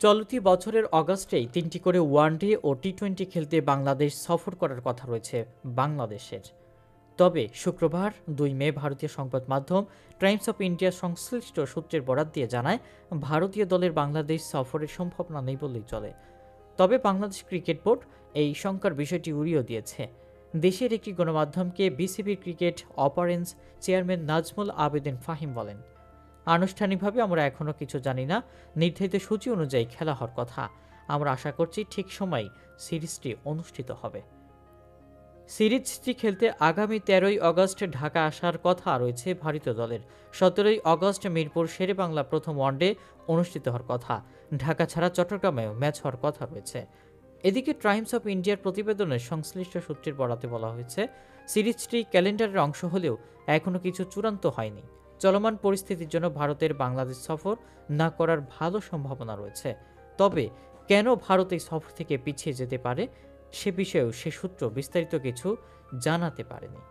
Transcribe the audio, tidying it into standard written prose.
চলতি বছরের অগাস্টেই ৩টি করে ওয়ানডে ও টি-20 খেলতে বাংলাদেশ সফর করার কথা রয়েছে বাংলাদেশের। তবে শুক্রবার ২ মে ভারতীয় সংবাদ মাধ্যম টাইমস অফ ইন্ডিয়ার সংশ্লিষ্ট সূত্রের বরাত দিয়ে জানায়, ভারতীয় দলের বাংলাদেশ সফরের সম্ভাবনা নেই বললেই চলে। তবে বাংলাদেশ ক্রিকেট বোর্ড এই শঙ্কার বিষয়টি উড়িয়ে দিয়েছে। দেশের একটি গণমাধ্যমকে বিসিবির ক্রিকেট অপারেন্স চেয়ারম্যান নাজমুল আবেদিন ফাহিম বলেন, আনুষ্ঠানিকভাবে আমরা এখনো কিছু জানি না। নির্ধারিত সূচি অনুযায়ী খেলা হওয়ার কথা। আমরা আশা করছি ঠিক সময় সিরিজটি অনুষ্ঠিত হবে। সিরিজটি খেলতে আগামী ১৩ই আগস্ট ঢাকা আসার কথা রয়েছে ভারতীয় দলের। ১৭ই আগস্ট মিরপুর শেরেবাংলা প্রথম ওয়ানডে অনুষ্ঠিত হওয়ার কথা। ঢাকা ছাড়া চট্টগ্রামেও ম্যাচ হওয়ার কথা রয়েছে। এদিকে টাইমস অফ ইন্ডিয়ার প্রতিবেদনে সংশ্লিষ্ট সূত্রের বরাতে বলা হয়েছে, সিরিজটি ক্যালেন্ডারের অংশ হলেও এখনও কিছু চূড়ান্ত হয়নি। চলমান পরিস্থিতির জন্য ভারতের বাংলাদেশ সফর না করার ভালো সম্ভাবনা রয়েছে। তবে কেন ভারত এই সফর থেকে পিছিয়ে যেতে পারে সে বিষয়েও সে সূত্র বিস্তারিত কিছু জানাতে পারেনি।